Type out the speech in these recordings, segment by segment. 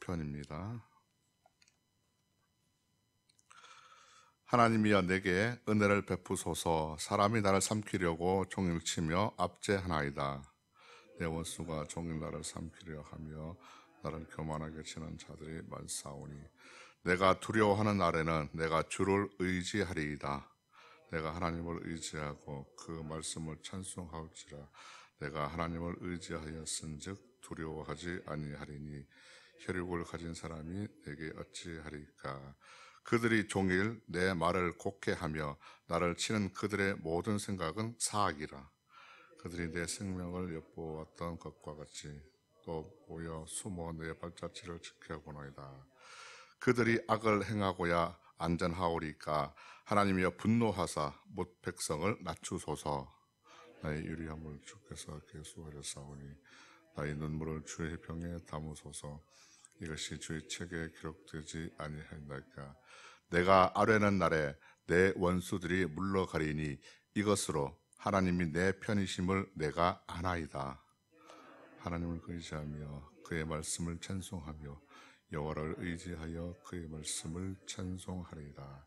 시편입니다. 하나님이여 내게 은혜를 베푸소서. 사람이 나를 삼키려고 종일 치며 압제하나이다. 내 원수가 종일 나를 삼키려 하며 나를 교만하게 치는 자들이 많사오니 내가 두려워하는 날에는 내가 주를 의지하리이다. 내가 하나님을 의지하고 그 말씀을 찬송하올지라. 내가 하나님을 의지하였은즉 두려워하지 아니하리니 혈육을 가진 사람이 내게 어찌하리까. 그들이 종일 내 말을 곡해하며 나를 치는 그들의 모든 생각은 사악이라. 그들이 내 생명을 엿보았던 것과 같이 또 모여 숨어 내 발자취를 지켜보나이다. 그들이 악을 행하고야 안전하오리까. 하나님이여 분노하사 못 백성을 낮추소서. 나의 유리함을 주께서 계수하셨사오니 나의 눈물을 주의 병에 담으소서. 이것이 주의 책에 기록되지 아니하나이까. 내가 아뢰는 날에 내 원수들이 물러가리니 이것으로 하나님이 내 편이심을 내가 아나이다. 하나님을 의지하며 그의 말씀을 찬송하며 여호와를 의지하여 그의 말씀을 찬송하리이다.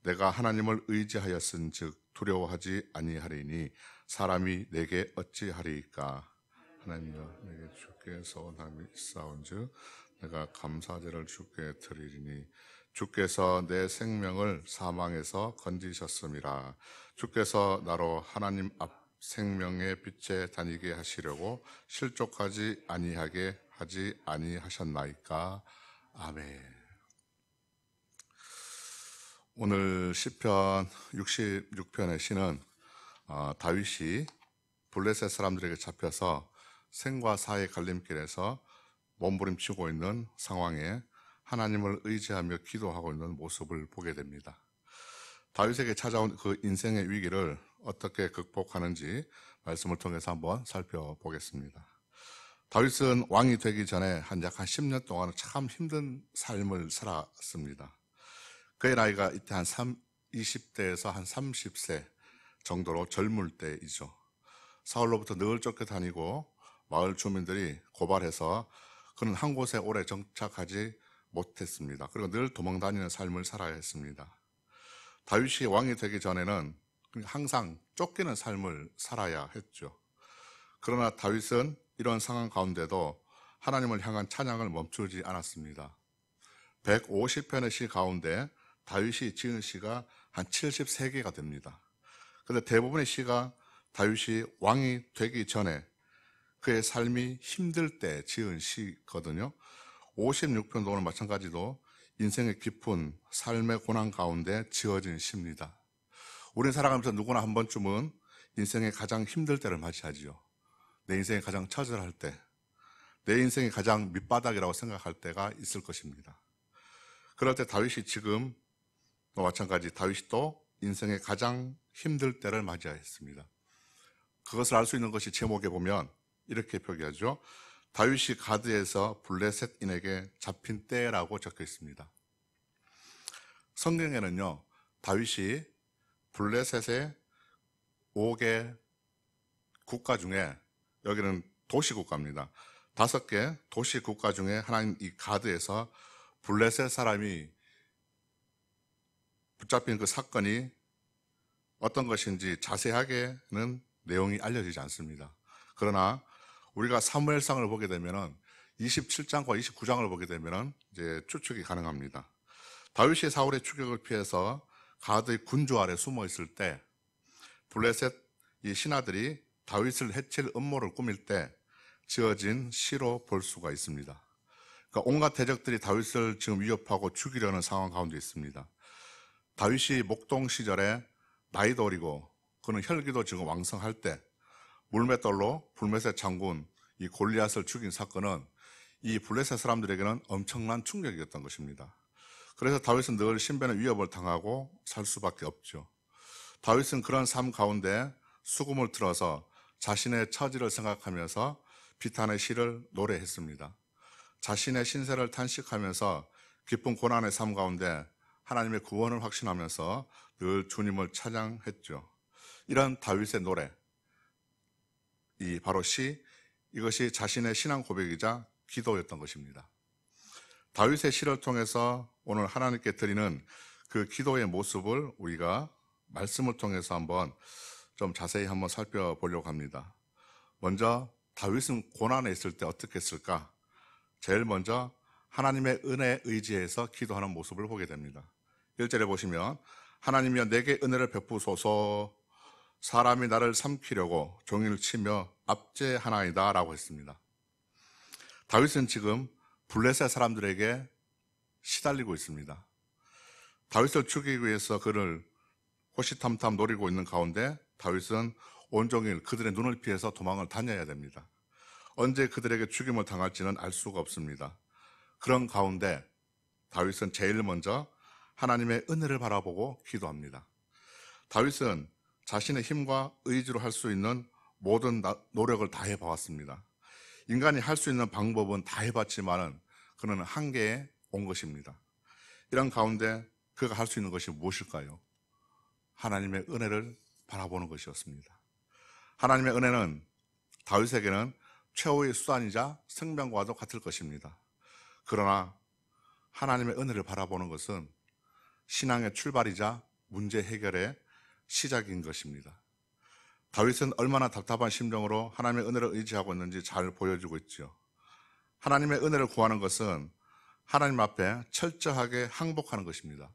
내가 하나님을 의지하였은즉 두려워하지 아니하리니 사람이 내게 어찌하리이까. 하나님이여 내게 주께 서원함이 있사온즉 내가 감사제를 주께 드리리니 주께서 내 생명을 사망에서 건지셨음이라. 주께서 나로 하나님 앞 생명의 빛에 다니게 하시려고 실족하지 아니하게 하지 아니하셨나이까. 아멘. 오늘 시편 66편의 시는 다윗이 블레셋 사람들에게 잡혀서 생과 사의 갈림길에서 몸부림치고 있는 상황에 하나님을 의지하며 기도하고 있는 모습을 보게 됩니다. 다윗에게 찾아온 그 인생의 위기를 어떻게 극복하는지 말씀을 통해서 한번 살펴보겠습니다. 다윗은 왕이 되기 전에 약 한 10년 동안 참 힘든 삶을 살았습니다. 그의 나이가 이때 한 20대에서 한 30세 정도로 젊을 때이죠. 사울로부터 늘 쫓겨다니고 마을 주민들이 고발해서 그는 한 곳에 오래 정착하지 못했습니다. 그리고 늘 도망다니는 삶을 살아야 했습니다. 다윗이 왕이 되기 전에는 항상 쫓기는 삶을 살아야 했죠. 그러나 다윗은 이런 상황 가운데도 하나님을 향한 찬양을 멈추지 않았습니다. 150편의 시 가운데 다윗이 지은 시가 한 73개가 됩니다. 그런데 대부분의 시가 다윗이 왕이 되기 전에 그의 삶이 힘들 때 지은 시거든요. 56편도 마찬가지로 인생의 깊은 삶의 고난 가운데 지어진 시입니다. 우리는 살아가면서 누구나 한 번쯤은 인생의 가장 힘들 때를 맞이하지요. 내 인생이 가장 처절할 때, 내 인생이 가장 밑바닥이라고 생각할 때가 있을 것입니다. 그럴 때 다윗이 지금 마찬가지 다윗이 또 인생의 가장 힘들 때를 맞이했습니다. 그것을 알 수 있는 것이 제목에 보면 이렇게 표기하죠. 다윗이 가드에서 블레셋인에게 잡힌 때라고 적혀 있습니다. 성경에는요, 다윗이 블레셋의 5개 국가 중에, 여기는 도시국가입니다. 5개 도시국가 중에 하나인 이 가드에서 블레셋 사람이 붙잡힌 그 사건이 어떤 것인지 자세하게는 내용이 알려지지 않습니다. 그러나 우리가 사무엘상을 보게 되면은 27장과 29장을 보게 되면은 이제 추측이 가능합니다. 다윗이 사울의 추격을 피해서 가드의 군주 아래 숨어 있을 때 블레셋 이 신하들이 다윗을 해칠 음모를 꾸밀 때 지어진 시로 볼 수가 있습니다. 그러니까 온갖 대적들이 다윗을 지금 위협하고 죽이려는 상황 가운데 있습니다. 다윗이 목동 시절에 나이도 어리고 그는 혈기도 지금 왕성할 때 물맷돌로 블레셋 장군 이 골리앗을 죽인 사건은 이 블레셋 사람들에게는 엄청난 충격이었던 것입니다. 그래서 다윗은 늘 신변의 위협을 당하고 살 수밖에 없죠. 다윗은 그런 삶 가운데 수금을 틀어서 자신의 처지를 생각하면서 비탄의 시를 노래했습니다. 자신의 신세를 탄식하면서 깊은 고난의 삶 가운데 하나님의 구원을 확신하면서 늘 주님을 찬양했죠. 이런 다윗의 노래, 이 바로 시, 이것이 자신의 신앙 고백이자 기도였던 것입니다. 다윗의 시를 통해서 오늘 하나님께 드리는 그 기도의 모습을 우리가 말씀을 통해서 한번 좀 자세히 한번 살펴보려고 합니다. 먼저 다윗은 고난에 있을 때 어떻게 했을까? 제일 먼저 하나님의 은혜에 의지해서 기도하는 모습을 보게 됩니다. 1절에 보시면 하나님이여 내게 은혜를 베푸소서 사람이 나를 삼키려고 종일 치며 압제하나이다 라고 했습니다. 다윗은 지금 블레셋 사람들에게 시달리고 있습니다. 다윗을 죽이기 위해서 그를 호시탐탐 노리고 있는 가운데 다윗은 온종일 그들의 눈을 피해서 도망을 다녀야 됩니다. 언제 그들에게 죽임을 당할지는 알 수가 없습니다. 그런 가운데 다윗은 제일 먼저 하나님의 은혜를 바라보고 기도합니다. 다윗은 자신의 힘과 의지로 할 수 있는 모든 노력을 다 해봐왔습니다. 인간이 할 수 있는 방법은 다 해봤지만은 그는 한계에 온 것입니다. 이런 가운데 그가 할 수 있는 것이 무엇일까요? 하나님의 은혜를 바라보는 것이었습니다. 하나님의 은혜는 다윗에게는 최후의 수단이자 생명과도 같을 것입니다. 그러나 하나님의 은혜를 바라보는 것은 신앙의 출발이자 문제 해결의 시작인 것입니다. 다윗은 얼마나 답답한 심정으로 하나님의 은혜를 의지하고 있는지 잘 보여주고 있죠. 하나님의 은혜를 구하는 것은 하나님 앞에 철저하게 항복하는 것입니다.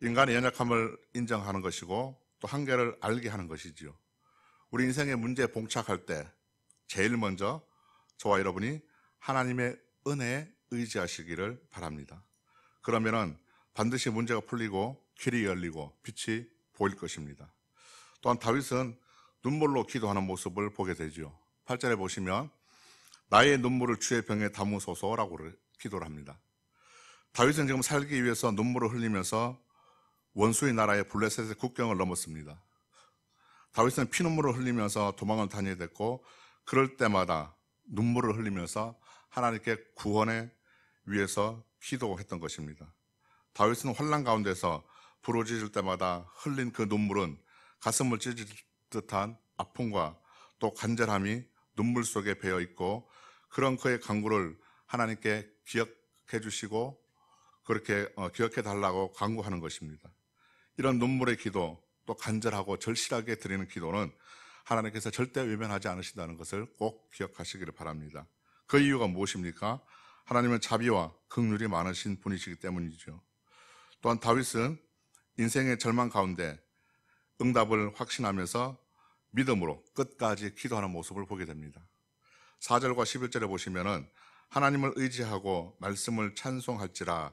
인간의 연약함을 인정하는 것이고 또 한계를 알게 하는 것이지요. 우리 인생의 문제에 봉착할 때 제일 먼저 저와 여러분이 하나님의 은혜에 의지하시기를 바랍니다. 그러면은 반드시 문제가 풀리고 길이 열리고 빛이 보일 것입니다. 또한 다윗은 눈물로 기도하는 모습을 보게 되죠. 8절에 보시면 나의 눈물을 주의 병에 담으소서라고 기도를 합니다. 다윗은 지금 살기 위해서 눈물을 흘리면서 원수의 나라의 블레셋의 국경을 넘었습니다. 다윗은 피눈물을 흘리면서 도망을 다녀야 됐고 그럴 때마다 눈물을 흘리면서 하나님께 구원에 위해서 기도했던 것입니다. 다윗은 환난 가운데서 부러질 때마다 흘린 그 눈물은 가슴을 찢을 듯한 아픔과 또 간절함이 눈물 속에 배어 있고 그런 그의 간구를 하나님께 기억해 주시고 그렇게 기억해 달라고 간구하는 것입니다. 이런 눈물의 기도 또 간절하고 절실하게 드리는 기도는 하나님께서 절대 외면하지 않으신다는 것을 꼭 기억하시기를 바랍니다. 그 이유가 무엇입니까? 하나님은 자비와 긍휼이 많으신 분이시기 때문이죠. 또한 다윗은 인생의 절망 가운데 응답을 확신하면서 믿음으로 끝까지 기도하는 모습을 보게 됩니다. 4절과 11절에 보시면은 하나님을 의지하고 말씀을 찬송할지라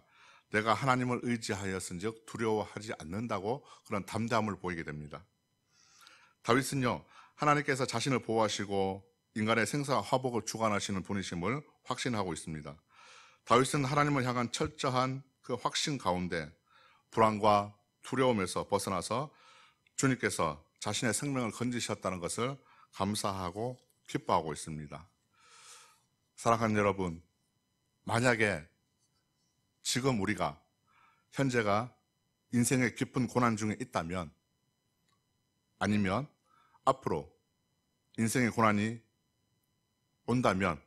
내가 하나님을 의지하였은즉 두려워하지 않는다고 그런 담대함을 보이게 됩니다. 다윗은요 하나님께서 자신을 보호하시고 인간의 생사와 화복을 주관하시는 분이심을 확신하고 있습니다. 다윗은 하나님을 향한 철저한 그 확신 가운데 불안과 두려움에서 벗어나서 주님께서 자신의 생명을 건지셨다는 것을 감사하고 기뻐하고 있습니다. 사랑하는 여러분, 만약에 지금 우리가 현재가 인생의 깊은 고난 중에 있다면 아니면 앞으로 인생의 고난이 온다면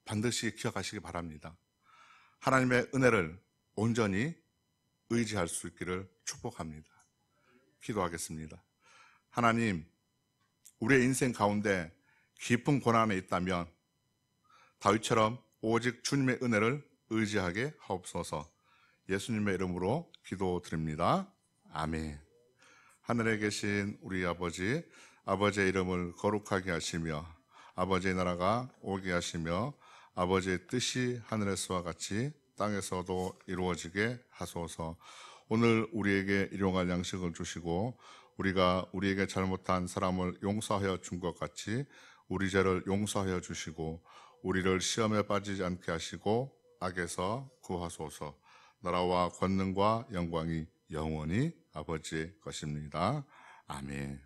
반드시 기억하시기 바랍니다. 하나님의 은혜를 온전히 의지할 수 있기를 축복합니다. 기도하겠습니다. 하나님, 우리의 인생 가운데 깊은 고난에 있다면 다윗처럼 오직 주님의 은혜를 의지하게 하옵소서. 예수님의 이름으로 기도드립니다. 아멘. 하늘에 계신 우리 아버지, 아버지의 이름을 거룩하게 하시며 아버지의 나라가 오게 하시며 아버지의 뜻이 하늘에서와 같이 땅에서도 이루어지게 하소서. 오늘 우리에게 일용할 양식을 주시고 우리가 우리에게 잘못한 사람을 용서하여 준 것 같이 우리 죄를 용서하여 주시고 우리를 시험에 빠지지 않게 하시고 악에서 구하소서. 나라와 권능과 영광이 영원히 아버지의 것입니다. 아멘.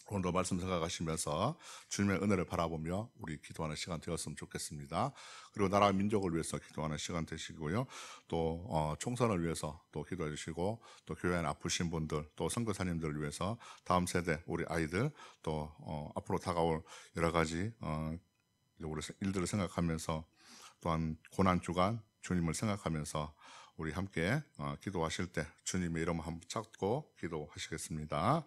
오늘도 말씀 생각하시면서 주님의 은혜를 바라보며 우리 기도하는 시간 되었으면 좋겠습니다. 그리고 나라 민족을 위해서 기도하는 시간 되시고요. 또 총선을 위해서 또 기도해 주시고 또 교회 안 아프신 분들 또 선교사님들을 위해서 다음 세대 우리 아이들 또 앞으로 다가올 여러 가지 우리 일들을 생각하면서 또한 고난 주간 주님을 생각하면서 우리 함께 기도하실 때 주님의 이름 한번 찾고 기도하시겠습니다.